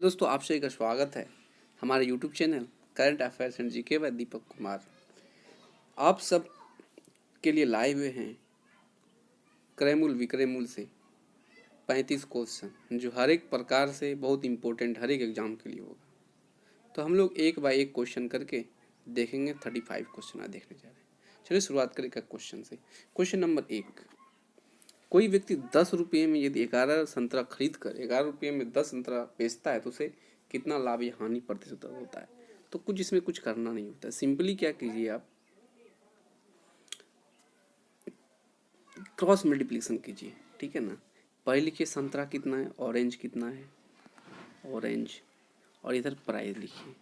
दोस्तों आप सभी का स्वागत है हमारे YouTube channel current affairs and GK व दीपक कुमार। आप सब के लिए लाए हुए हैं क्रयमूल विक्रयमूल से 35 क्वेश्चन जो हर एक प्रकार से बहुत इम्पोर्टेंट हर एक एग्जाम के लिए होगा। तो हम लोग एक बाय एक क्वेश्चन करके देखेंगे। 35 क्वेश्चन आज देखने जा रहे हैं। चलिए शुरुआत करें क्वेश्चन से। क्वेश्चन नंबर 1, कोई व्यक्ति 10 रुपये में यदि 11 संतरा खरीद कर 11 रुपये में 10 संतरा बेचता है तो उसे कितना लाभ या हानि प्रतिशत होता है। तो कुछ इसमें कुछ करना नहीं होता है। सिंपली क्या कीजिए, आप क्रॉस मल्टीप्लिकेशन कीजिए। ठीक है ना। पहले लिखिए संतरा कितना है, ऑरेंज कितना है, ऑरेंज, और इधर प्राइस लिखिए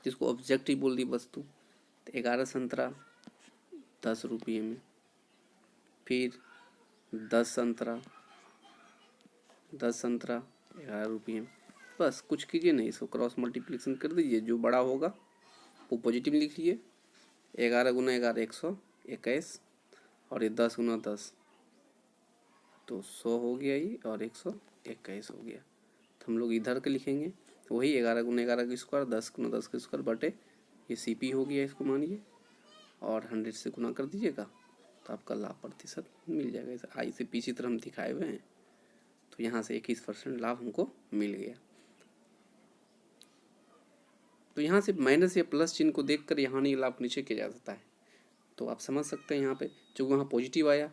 जिसको ऑब्जेक्टिव बोल दी वस्तु। तो 11 संतरा 10 रुपये में, फिर 10 संतरा 11 रुपये में। बस कुछ कीजिए नहीं, इसको क्रॉस मल्टीप्लिकेशन कर दीजिए। जो बड़ा होगा वो पॉजिटिव लिखिए। 11 गुना 11 121, और ये 10 गुना 10 तो 100 हो गया ये, और 121 हो गया। तो हम लोग इधर के लिखेंगे वही 11 गुना 11 का स्क्वायर, 10 गुना 10 का स्क्वायर बटे ये CP हो गया, इसको मानिए, और 100 से गुना कर दीजिएगा तो आपका लाभ प्रतिशत मिल जाएगा। इसे आई से पीछे तरह हम दिखाए हुए हैं। तो यहाँ से 21% लाभ हमको मिल गया। तो यहाँ से माइनस या प्लस चिन्ह को देखकर यहाँ नहीं लाभ नीचे किया जा सकता है। तो आप समझ सकते हैं यहाँ पे जो वहाँ पॉजिटिव आया,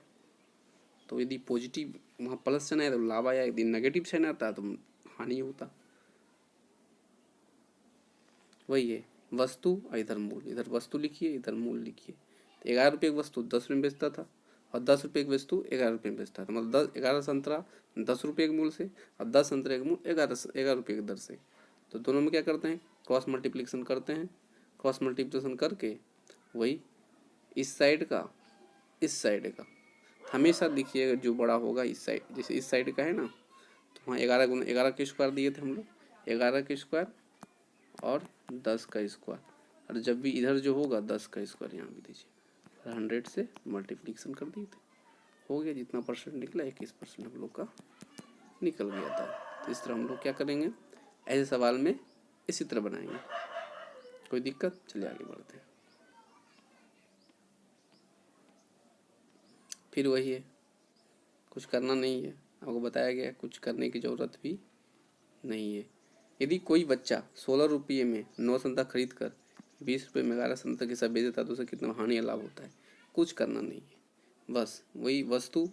तो यदि पॉजिटिव वहाँ प्लस चिन्ह आया तो लाभ आया, यदि नेगेटिव चिन्ह आता है तो हानि होता। वही है वस्तु और इधर मूल। इधर वस्तु लिखिए, इधर मूल लिखिए। तो 11 रुपये की वस्तु 10 रुपये में बेचता था, और 10 रुपये की वस्तु 11 रुपये में बेचता था। मतलब 11 संतरा 10 रुपये के मूल से, और 10 संतरे के मूल 11 रुपये की दर से। तो दोनों में क्या करते हैं, क्रॉस मल्टीप्लिकेशन करते हैं। क्रॉस मल्टीप्लिकेशन करके वही इस साइड का इस साइड का हमेशा देखिएगा जो बड़ा होगा इस साइड, जैसे इस साइड का है ना, तो वहाँ 11 गुना 11 के स्क्वायर दिए थे हम लोग, 11 के स्क्वायर और 10 का स्क्वायर, और जब भी इधर जो होगा 10 का स्क्वायर यहाँ भी दीजिए। 100 से मल्टीप्लिकेशन कर दिए थे, हो गया। जितना परसेंट निकला 21% हम लोग का निकल गया था। तो इस तरह हम लोग क्या करेंगे, ऐसे सवाल में इसी तरह बनाएंगे। कोई दिक्कत? चलिए आगे बढ़ते हैं। फिर वही है, कुछ करना नहीं है, आपको बताया गया कुछ करने की ज़रूरत भी नहीं है। यदि कोई बच्चा 16 रुपये में 9 संतरा खरीद कर 20 रुपये में 11 संतरा के साथ बेच देता है तो उसे कितना हानि या लाभ होता है। कुछ करना नहीं है, बस वही वस्तु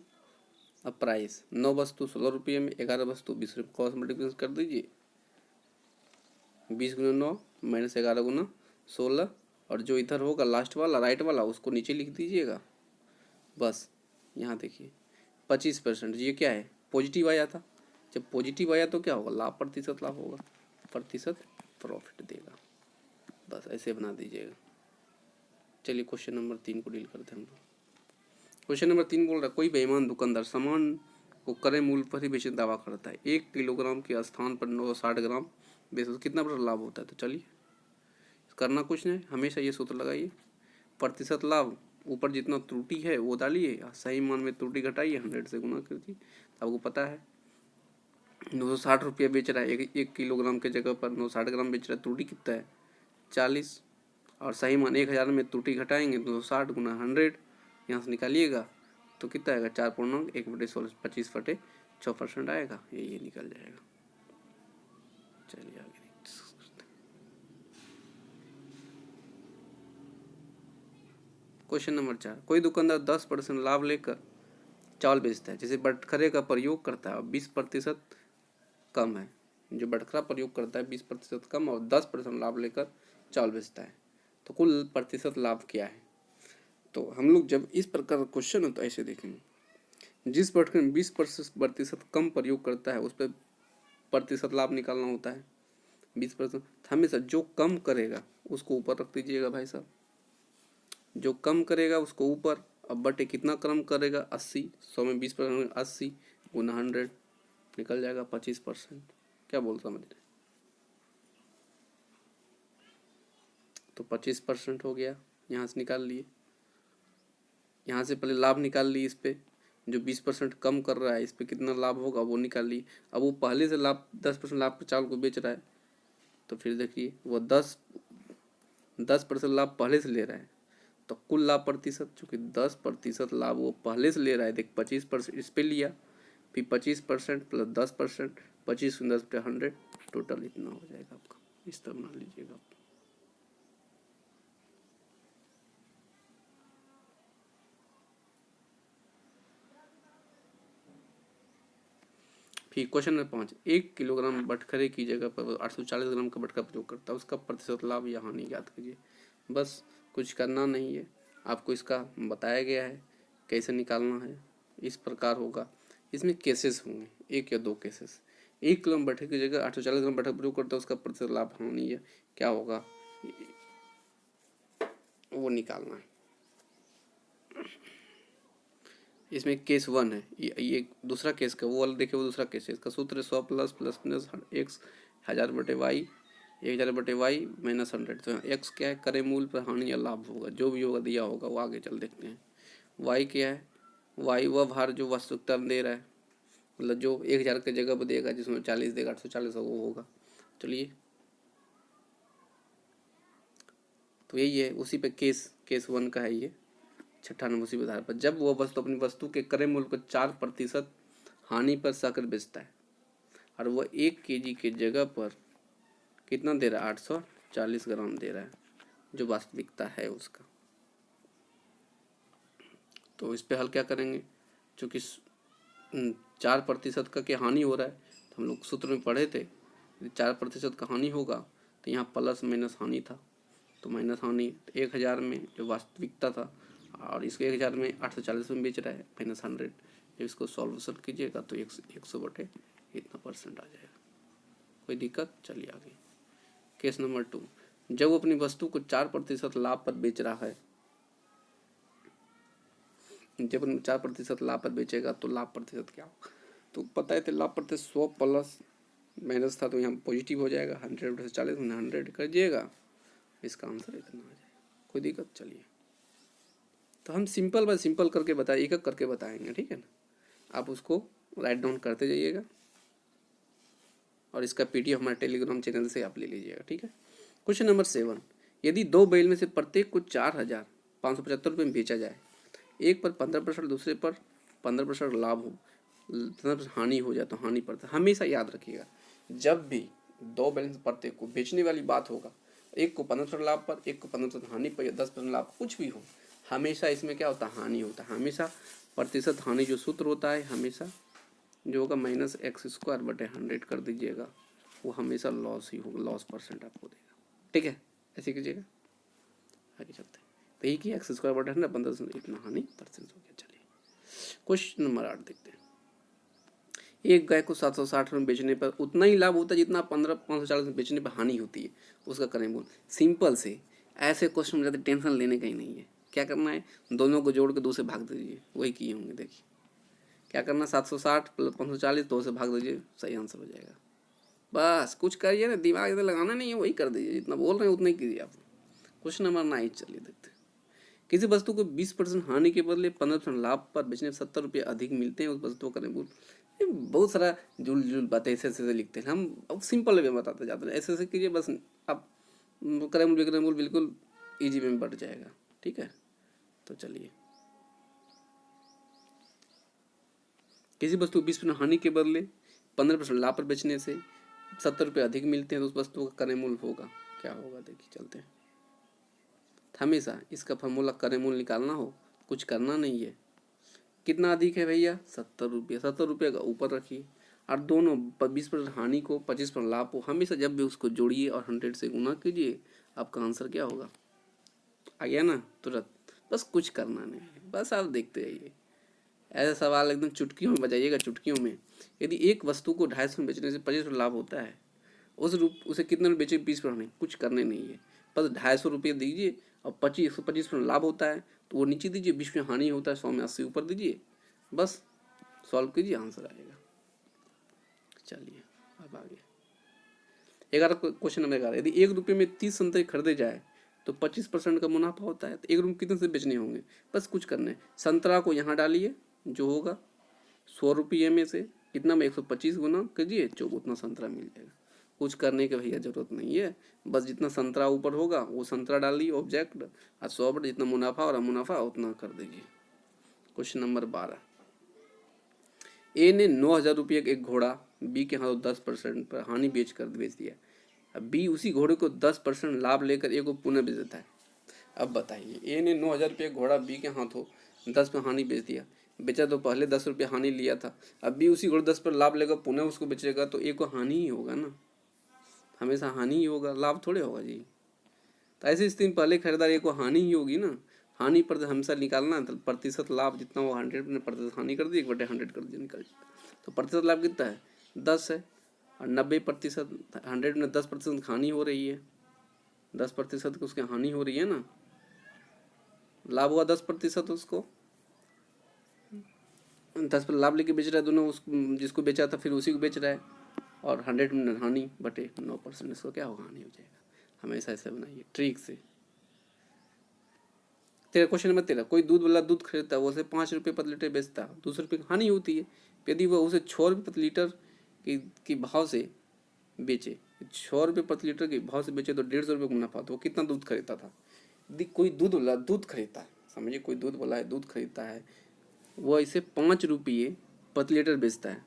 अब प्राइस। 9 वस्तु 16 रुपये में, 11 वस्तु 20 रुपये, क्रॉस मल्टीप्लिकेशन कर दीजिए। 20 गुना 9 माइनस 11 गुना 16, और जो इधर होगा लास्ट वाला राइट वाला उसको नीचे लिख दीजिएगा। बस यहाँ देखिए 25%, ये क्या है, पॉजिटिव आया था। जब पॉजिटिव आया तो क्या होगा, लाभ प्रतिशत लाभ होगा, प्रतिशत प्रॉफिट देगा। बस ऐसे बना दीजिएगा। चलिए क्वेश्चन नंबर 3 को डील करते हैं हम लोग। क्वेश्चन नंबर 3 बोल रहा है, कोई बेईमान दुकानदार सामान को क्रय मूल्य पर ही बेचने दावा करता है। 1 किलोग्राम के स्थान पर 960 ग्राम बेचे तो कितना बड़ा लाभ होता है। तो चलिए करना कुछ नहीं, हमेशा ये सूत्र लगाइए, प्रतिशत लाभ ऊपर जितना त्रुटि है वो डालिए, सही मान में त्रुटि घटाइए, 100 से गुना कर दीजिए। आपको पता है 960 रुपये बेच रहा है, 1 किलोग्राम के जगह पर 960 ग्राम बेच रहा है, त्रुटि कितना है 40, और सही मान 1000 में त्रुटि घटाएंगे तो 60 गुना 100 यहाँ से निकालिएगा तो कितना आएगा, 4 1/16 25/6% आएगा, ये निकल जाएगा। चलिए आगे क्वेश्चन नंबर 4, कोई दुकानदार 10% लाभ लेकर चावल बेचता है, जैसे बटखरे का प्रयोग करता है और 20% कम है। जो बटखरा प्रयोग करता है 20% कम और 10% लाभ लेकर चावल बेचता है, तो कुल प्रतिशत लाभ क्या है। तो हम लोग जब इस प्रकार का क्वेश्चन हो तो ऐसे देखेंगे, जिस बटखरे में 20% कम प्रयोग करता है उस पर प्रतिशत लाभ निकालना होता है 20%। हमेशा जो कम करेगा उसको ऊपर रख दीजिएगा भाई साहब, जो कम करेगा उसको ऊपर। अब बटे कितना कम करेगा, 80, 100 में 20% 80 गुना 100 निकल जाएगा 25%। क्या बोल समझ रहे, तो 25% हो गया। यहाँ से निकाल लिए, यहाँ से पहले लाभ निकाल लिए इस पे, जो 20% कम कर रहा है इस पे कितना लाभ होगा वो निकालिए। अब वो पहले से लाभ 10% लाभ पे चावल को बेच रहा है, तो फिर देखिए वो 10% लाभ पहले से ले रहा है, तो कुल लाभ प्रतिशत चूँकि 10% लाभ वो पहले से ले रहा है, देख 25% इस पे लिया, फिर 25% प्लस 10%, 25 10 पे 100, टोटल इतना हो जाएगा आपका। इस तरह मान लीजिएगा आप। फिर क्वेश्चन नंबर 5, 1 किलोग्राम बटखरे की जगह पर 840 ग्राम का बटखरा प्रयोग करता है, उसका प्रतिशत लाभ या हानि ज्ञात कीजिए। बस कुछ करना नहीं है, आपको इसका बताया गया है कैसे निकालना है। इस प्रकार होगा, इसमें केसेस होंगे 1 या 2 केसेस। 1 किलो बटखरे की जगह 840 ग्राम बटखरा प्रयोग करता है, उसका प्रतिशत लाभ हानि है क्या होगा वो निकालना है। इसमें केस 1 है, ये दूसरा केस का वो वाला देखिए, वो दूसरा केस है। इसका सूत्र 100 प्लस प्लस माइनस x 1000 बटे वाई 1000 बटे वाई माइनस 100। तो x क्या है, करे मूल पर हानि या लाभ होगा, जो भी होगा दिया होगा वो आगे चल देखते हैं। y क्या है, y वह भार जो वास्तविकता में दे रहा है, मतलब जो 1000 की जगह पर देगा जिसमें 40 देगा 840 वो होगा। चलिए तो यही है, उसी पे केस 1 का है ये 6 नंबर। उसी आधार पर जब वह वस्तु अपनी वस्तु के क्रय मूल्य को 4% हानि पर साकर बेचता है और वह 1 kg के जगह पर कितना दे रहा है 840 ग्राम दे रहा है, जो वास्तविकता है उसका। तो इस पे हल क्या करेंगे, चूँकि 4% का क्या हानि हो रहा है, तो हम लोग सूत्र में पढ़े थे 4% का हानि होगा, तो यहाँ प्लस माइनस हानि था, तो माइनस हानि 1000 में जो वास्तविकता था और इसको 1000 में 840 में बेच रहा है माइनस 100। जब इसको सॉल्यूशन कीजिएगा तो 100 बटे इतना परसेंट आ जाएगा। कोई दिक्कत, चलिए आगे। केस नंबर 2, जब वो अपनी वस्तु को 4% लाभ पर बेच रहा है, जब 4% लाभ पर बेचेगा तो लाभ प्रतिशत क्या होगा, तो पता है तो लाभ प्रतिशत 100 प्लस माइनस था तो यहाँ पॉजिटिव हो जाएगा, 100 बटे 40 में 100 कर दिएगा, इसका आंसर इतना आ जाएगा। कोई दिक्कत, चलिए तो हम सिंपल बाय सिंपल करके बताए, एक एक करके बताएंगे, ठीक है ना। आप उसको राइट डाउन करते जाइएगा और इसका पीडीएफ हमारे टेलीग्राम चैनल से आप ले लीजिएगा, ठीक है। क्वेश्चन नंबर 7, यदि 2 बैल में से प्रत्येक को 4575 रुपये में बेचा जाए, एक पर 15%, दूसरे पर 15% लाभ हो, 15% हानि हो जाए तो हानि पड़ता है। हमेशा याद रखिएगा, जब भी 2 बैल में प्रत्येक को बेचने वाली बात होगा, एक को 15% लाभ पर, एक को 15% हानि पर या 10% लाभ, कुछ भी हो, हमेशा इसमें क्या होता है, हानि होता है। हमेशा प्रतिशत हानि जो सूत्र होता है हमेशा जो होगा -x² बटे 100 कर दीजिएगा, वो हमेशा लॉस ही होगा, लॉस परसेंट आपको देगा, ठीक है। ऐसे कीजिएगा, आगे चलते हैं। तो यही कि x² बटे 100 15% इतना हानि परसेंट हो गया। चलिए क्वेश्चन नंबर 8 देखते हैं। एक गाय को 760 में बेचने पर उतना ही लाभ होता है जितना 540 में बेचने पर हानि होती है, उसका करें बोल। सिंपल से ऐसे क्वेश्चन में ज़्यादा टेंशन लेने का ही नहीं है। क्या करना है, दोनों को जोड़ के 2 से भाग दीजिए, वही किए होंगे। देखिए क्या करना, 760 प्लस 540 2 से भाग दीजिए, सही आंसर हो जाएगा। बस कुछ करिए ना, दिमाग इधर लगाना नहीं है, वही कर दीजिए, जितना बोल रहे हैं उतना ही कीजिए आप। क्वेश्चन नंबर 9 चलिए देखते हैं। किसी वस्तु को 20% हानि के बदले 15% लाभ पर बेचने 70 रुपये अधिक मिलते हैं, उस वस्तु का करें बोल। बहुत सारा जुल बातें ऐसे लिखते हैं, हम अब सिंपल वे में बताते जाते हैं। ऐसे कीजिए, बस आप करें बोल बिल्कुल ईजी में बढ़ जाएगा, ठीक है। तो चलिए, किसी वस्तु को 20% हानि के बदले 15% लाभ पर बेचने से 70 रुपये अधिक मिलते हैं, तो उस वस्तु का क्रय मूल्य होगा क्या होगा, देखिए चलते हैं। हमेशा इसका फॉर्मूला क्रय मूल्य निकालना हो, कुछ करना नहीं है। कितना अधिक है भैया, 70 रुपये। 70 रुपये का ऊपर रखिए और दोनों 20% हानि को 25% लाभ को हमेशा जब भी उसको जोड़िए और 100 से गुना कीजिए, आपका आंसर क्या होगा, आ गया ना तुरंत। बस कुछ करना नहीं है, बस आप देखते रहिए। ऐसा सवाल एकदम चुटकियों में बजाइएगा, चुटकियों में। यदि एक वस्तु को 250 में बेचने से 25% लाभ होता है, उसे कितने में बेचे, 20% नहीं, कुछ करने नहीं है। बस 250 रुपये दीजिए और 25% लाभ होता है तो वो नीचे दीजिए, 20 में हानि होता है 100 में 80 ऊपर दीजिए, बस सॉल्व कीजिए, आंसर आएगा। चलिए अब आगे 11 क्वेश्चन नंबर 11, यदि 1 रुपये में 30 संतरे खरीदे जाए तो 25% का मुनाफा होता है, तो 1 रुपये कितने से बेचने होंगे, बस कुछ करना है। संतरा को यहाँ डालिए जो होगा 100 रुपये में से कितना में 125 गुना कीजिए, जो उतना संतरा मिल जाएगा। कुछ करने की भैया जरूरत नहीं है, बस जितना संतरा ऊपर होगा वो संतरा डालिए ऑब्जेक्ट, और 100 पर जितना मुनाफा हो रहा मुनाफा उतना कर दीजिए। क्वेश्चन नंबर 12, ए ने 9,000 रुपये का एक घोड़ा बी के हाथों 10% पर हानि बेच दिया। अब बी उसी घोड़े को 10% लाभ लेकर ए को पुनः बेच देता है। अब बताइए, ए ने 9,000 रुपये घोड़ा बी के हाथों 10 पर हानि बेच दिया। बेचा तो पहले 10 रुपये हानि लिया था, अब भी उसी घोड़े 10 पर लाभ लेकर पुनः उसको बेचेगा तो ए को हानि ही होगा ना, हमेशा हानि ही होगा, लाभ थोड़े होगा जी। तो ऐसी स्थिति में पहले खरीदार ए को हानि ही होगी ना। हानि पर हमेशा निकालना है तो प्रतिशत लाभ जितना वो 100% हानि कर दी 1/100 कर दिया निकल। तो प्रतिशत लाभ कितना है 10 है, और 90% 100 में 10% हानि हो रही है, 10% की उसकी हानि हो रही है ना, लाभ हुआ 10% उसको, 10 पर लाभ लेके बेच रहा है दोनों, उस जिसको बेचा था फिर उसी को बेच रहा है, और 100 में हानि बटे 9%, इसको क्या होगा हानि हो जाएगा। हमेशा ऐसे बनाइए ट्रिक से। तेरा क्वेश्चन नंबर 13, कोई दूध वाला दूध खरीदता है, वो उसे 5 रुपये प्रति लीटर बेचता है, 200 रुपये की हानि होती है। यदि वह उसे 6 रुपये प्रति लीटर की भाव से बेचे, 6 रुपये प्रति लीटर के भाव से बेचे तो 150 रुपये का मुनाफा, तो वो कितना दूध खरीदता था। यदि कोई दूध वाला दूध खरीदता है, समझिए कोई दूध वाला है दूध खरीदता है, वो इसे 5 रुपये प्रति लीटर बेचता है।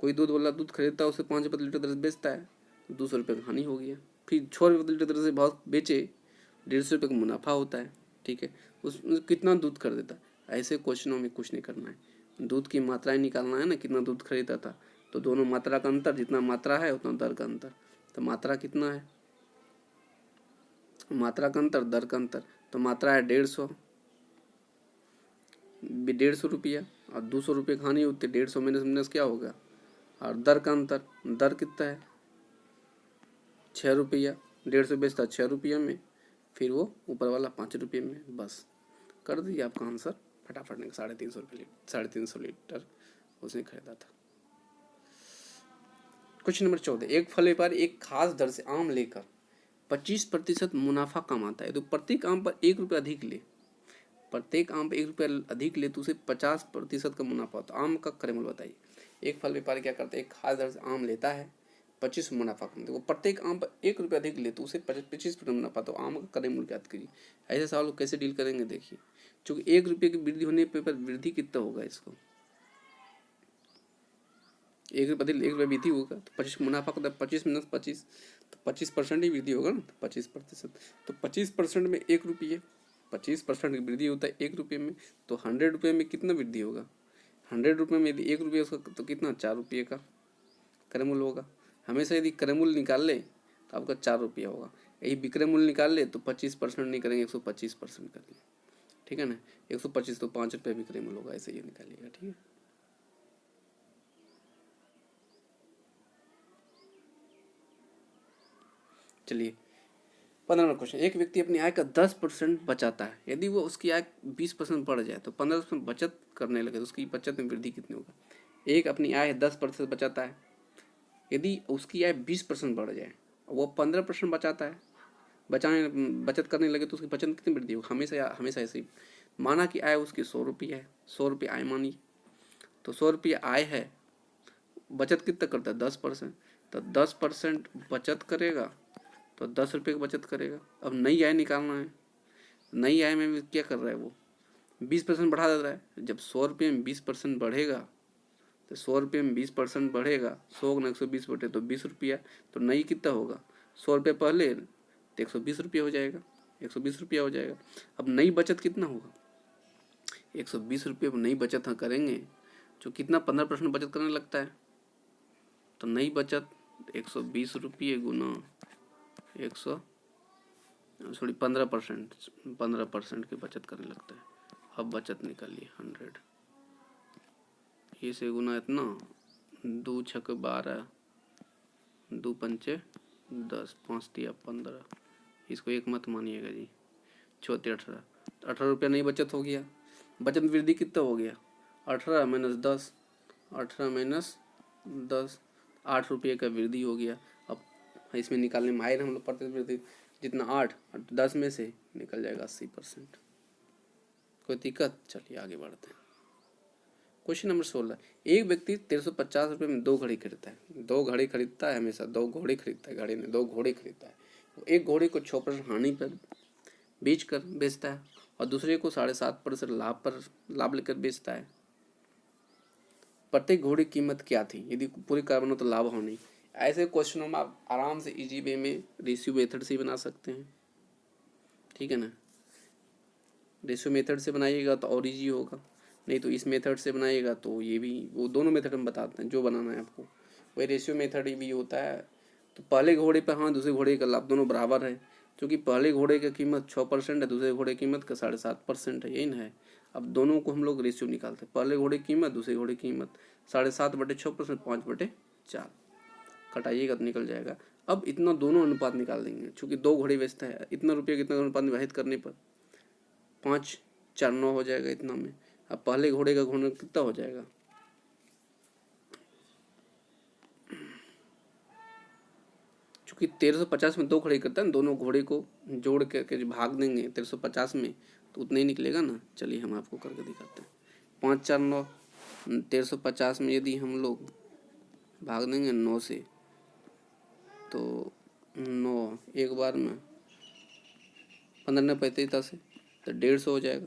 कोई दूध वाला दूध खरीदता है उसे 5 प्रति लीटर दर से बेचता है, 200 रुपये का हानि हो गया। फिर 6 रुपये प्रति लीटर दर से भाव बेचे, 150 रुपये का मुनाफा होता है। ठीक है, उस कितना दूध कर देता है। ऐसे क्वेश्चनों में कुछ नहीं करना है, दूध की मात्राएं निकालना है ना, कितना दूध खरीदा था, तो दोनों मात्रा का अंतर, जितना मात्रा है उतना दर का अंतर। तो मात्रा कितना है, मात्रा का अंतर दर का अंतर, तो मात्रा है 150 रुपया, और 200 रुपये की हानि होती है, 150 माइनस क्या होगा, और दर का अंतर, दर कितना है 6 रुपया, 150 बेचता 6 रुपये में, फिर वो ऊपर वाला 5 रुपये में। बस कर दीजिए आपका आंसर फटाफट ने, 350 लीटर उसने खरीदा था। क्वेश्चन नंबर 14, एक फल व्यापारी एक खास दर से आम लेकर 25% मुनाफा कमाता है। तो प्रत्येक आम पर 1 रुपये अधिक ले, प्रत्येक आम पर 1 रुपये अधिक ले तो उसे 50% का मुनाफा होता है। आम का क्रम बताइए। एक फल व्यापारी क्या करता है, एक खास दर से आम लेता है, 25 मुनाफा कमाता है, वो प्रत्येक आम पर 1 रुपये अधिक ले तो उसे 25% मुनाफा, तो आम का क्रय मूल्य याद करिए। ऐसे सवाल को कैसे डील करेंगे देखिए, चूंकि 1 रुपये की वृद्धि होने पर वृद्धि कितना होगा, इसको 1 रुपये अधिक 1 रुपये वृद्धि होगा तो 25 मुनाफा का 25 - 25, तो 25% ही वृद्धि होगा ना, 25%। तो 25% में 1 रुपये, 25% की वृद्धि होता है 1 रुपये में, तो 100 रुपये में कितना वृद्धि होगा, 100 रुपये में यदि 1 रुपये उसका तो कितना 4 रुपये का क्रय मूल्य होगा। हमेशा यदि क्रय मूल्य निकाल ले तो आपका 4 रुपया होगा, यही विक्रय मूल्य निकाल ले तो 25% नहीं करेंगे 125% करेंगे। ठीक है ना, 125 तो 5 रुपये विक्रय मूल्य होगा, ऐसे ये निकालिएगा। ठीक है, चलिए 15वां क्वेश्चन, एक व्यक्ति अपनी आय का 10% बचाता है, यदि वो उसकी आय 20% बढ़ जाए तो 15% बचत करने लगे तो उसकी बचत में वृद्धि कितनी होगा। एक अपनी आय 10% बचाता है, यदि उसकी आय 20% बढ़ जाए, वो 15% बचाता है, बचत करने लगे तो उसकी बचत में कितनी वृद्धि होगी। हमेशा ऐसे ही माना कि आय उसकी 100 रुपये है, 100 रुपये आय मानी, तो 100 रुपये आय है, बचत कितना करता है 10%, तो 10% बचत करेगा तो 10 रुपये की बचत करेगा। अब नई आय निकालना है, नई आय में क्या कर रहा है वो 20% बढ़ा दे रहा है। जब 100 रुपये में 20% बढ़ेगा तो 100 रुपये में 20% बढ़ेगा, 100 में 120 बटे तो 20 रुपया, तो नई कितना होगा 100 रुपये पहले तो 120 रुपया हो जाएगा, 120 रुपया हो जाएगा। अब नई बचत कितना होगा 120 रुपये नई बचत हम करेंगे, जो कितना 15% बचत करने लगता है, तो नई बचत 120 रुपये गुना 15% की बचत करने लगता है। अब बचत निकालिए 100, ये से गुना इतना 2 छक 12, 2 पंचे 10, 5 दिया 15, इसको एक मत मानिएगा जी, 14 18, 18 रुपया नई बचत हो गया। बचत में वृद्धि कितना हो गया 18 - 10, 18 - 10, 8 रुपये का वृद्धि हो गया। अब इसमें निकालने में आए हम लोग प्रतिशत वृद्धि, जितना 8 और 10 में से निकल जाएगा 80%। कोई दिक्कत, चलिए आगे बढ़ते हैं। क्वेश्चन नंबर 16, एक व्यक्ति 1350 रुपये में 2 घड़ी खरीदता है। 2 घड़ी खरीदता है, हमेशा 2 घोड़े खरीदता है, गाड़ी में 2 घोड़े खरीदता है। एक घोड़े को 6% हानि पर बेच कर बेचता है और दूसरे को 7.5% लाभ लेकर बेचता है। प्रत्येक घोड़े की कीमत क्या थी? यदि पूरी कार बनो तो लाभ हो नहीं। ऐसे क्वेश्चनों में आप आराम से इजी वे में रेशियो मेथड से बना सकते हैं, ठीक है ना। रेशियो मेथड से बनाइएगा तो और इजी होगा, नहीं तो इस मेथड से बनाइएगा तो ये भी, वो दोनों मेथड हम बताते हैं जो बनाना है आपको। वही रेशियो मेथड भी होता है। तो पहले घोड़े पर हाँ, दूसरे घोड़े का लाभ, दोनों बराबर है, क्योंकि पहले घोड़े की कीमत 6% है, दूसरे घोड़े की कीमत का 7.5% है, यही ना है। अब दोनों को हम लोग रेशियो निकालते हैं, पहले घोड़े की कीमत, दूसरे घोड़े की कीमत, 7.5/6%, 5/4 कटाइएगा तो निकल जाएगा। अब इतना दोनों अनुपात निकाल देंगे, चूँकि 2 घोड़े बेचता है, इतना रुपये कितना अनुपात विभाजित करने पर 5/4/9 हो जाएगा इतना में। अब पहले घोड़े का घोड़ा कितना हो जाएगा? चूँकि 1350 में 2 घोड़े करता है ना, दोनों घोड़े को जोड़ करके भाग देंगे 1350 में तो उतना ही निकलेगा ना। चलिए हम आपको करके दिखाते हैं। 5/4/9, 1350 में यदि हम लोग भाग देंगे 9 से तो 9 एक बार में 15×9 = 35 तो 150 हो जाएगा।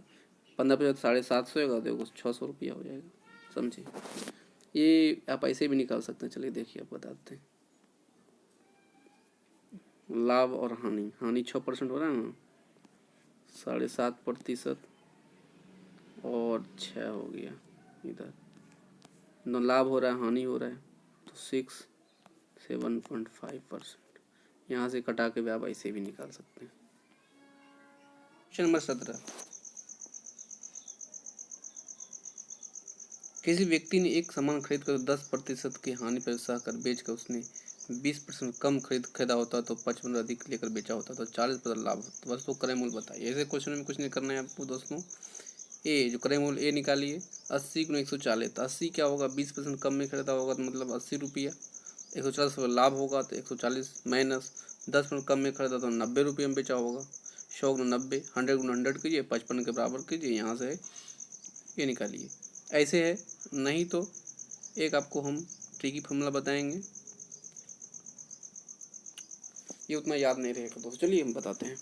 15×50 750 होगा, देखो 600 रुपया हो जाएगा, समझे। ये आप ऐसे भी निकाल सकते हैं। चलिए देखिए आप बताते हैं। लाभ और हानि, हानि 6% हो रहा है ना, 7.5% और 6 हो गया इधर, न लाभ हो रहा है हानि हो रहा है तो 7.5%। यहाँ से कटा के भी आप ऐसे भी निकाल सकते हैं। क्वेश्चन नंबर 17, किसी व्यक्ति ने एक सामान खरीद कर 10% की हानि पर सहकर बेच कर उसने 20% कम खरीदा होता तो 55 अधिक लेकर बेचा होता तो 40% लाभ होता। वस्तु क्रय मूल्य बताइए। ऐसे क्वेश्चन में कुछ नहीं करना है आपको दोस्तों। ए जो क्रय मूल्य ए निकालिए, 80 × 140 तो 80 क्या होगा, 20% कम में खरीदा होगा तो मतलब 80 रुपया। 140 लाभ होगा तो 140 माइनस 10% कम में खरीदा तो 90 रुपये में बेचा होगा। 100 × 90, 100 × 100 कीजिए, 55 के बराबर कीजिए, यहाँ से ये निकालिए। ऐसे है, नहीं तो एक आपको हम ट्रिकी फॉर्मूला बताएंगे, ये उतना याद नहीं रहेगा दोस्तों। चलिए हम बताते हैं।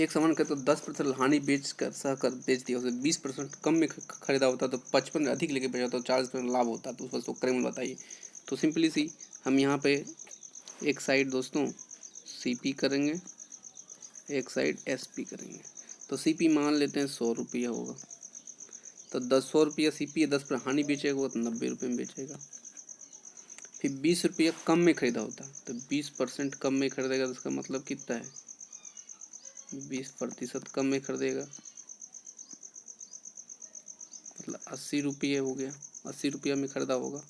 एक सामान का तो 10% हानि बेच कर सहकर बेच दिया, उसे 20% कम में खरीदा होता तो 55 अधिक लेके बेचा तो 40% लाभ होता, तो उस वस्तु क्रय मूल्य बताइए। तो सिंपली सी हम यहाँ पे एक साइड दोस्तों CP करेंगे, एक साइड SP करेंगे। तो CP मान लेते हैं 100 रुपया होगा, तो 100 रुपया CP है, 10% हानि बेचेगा तो 90 रुपये में बेचेगा। फिर 20 रुपया कम में खरीदा होता है तो 20% कम में खरीदेगा, तो इसका मतलब कितना है, 20% कम में खरीदेगा, मतलब 80 रुपये हो गया। 80 रुपया में खरीदा होगा।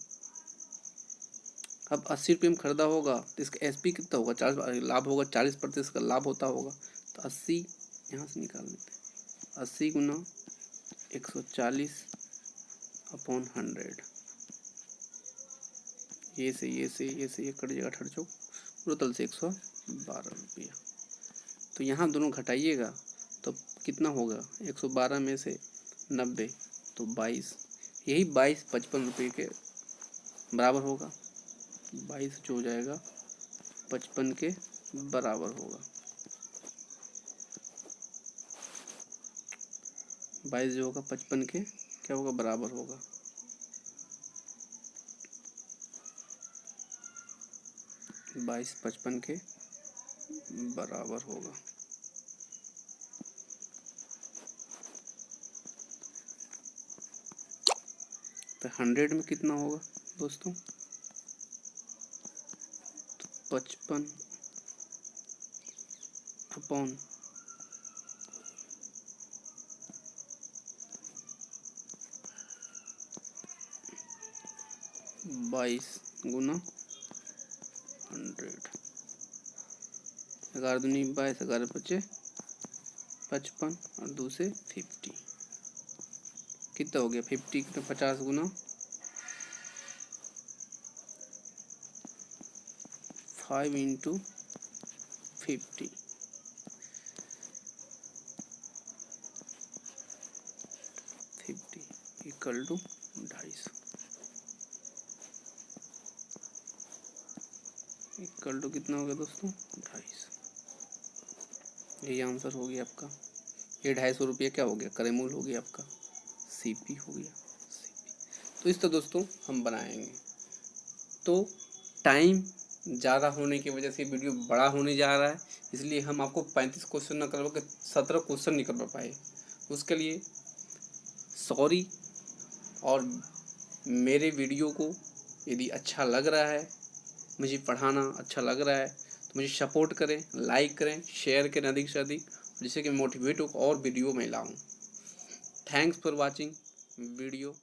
अब 80 रुपये में खरीदा होगा तो इसका SP कितना होगा, 40 लाभ होगा, 40% का लाभ होता होगा तो 80 यहाँ से निकाल लेते हैं। 80 × 140/100, ये से ये कट जाएगा, 18 चौक टोटल से 112 रुपया। तो यहाँ दोनों घटाइएगा तो कितना होगा, 112 में से 90 तो 22, यही 22 55 रुपये के बराबर होगा। 22 जो हो जाएगा 55 के बराबर होगा। 22 जो होगा 55 के क्या होगा, बराबर होगा। बाईस 55 के बराबर होगा। तो 100 में कितना होगा दोस्तों, 55/, 22 × 100, 11 दूनी 22, 11 × 55 और 2 से 50, कितना हो गया 50 कितना, 50 × 5 × 50, 50 इक्वल टू 250 इक्वल टू कितना हो गया दोस्तों 250। यही आंसर हो गया आपका। ये 250 रुपये क्या हो गया करेमूल हो गया आपका, सीपी हो गया सीपी। तो इस तरह दोस्तों हम बनाएंगे। तो टाइम ज़्यादा होने की वजह से वीडियो बड़ा होने जा रहा है, इसलिए हम आपको 35 क्वेश्चन न करवा के 17 क्वेश्चन नहीं करवा पाए। उसके लिए सॉरी। और मेरे वीडियो को यदि अच्छा लग रहा है, मुझे पढ़ाना अच्छा लग रहा है, तो मुझे सपोर्ट करें, लाइक करें, शेयर करें अधिक से अधिक, जिससे कि मोटिवेट हो और वीडियो में लाऊं। Thanks for watching video.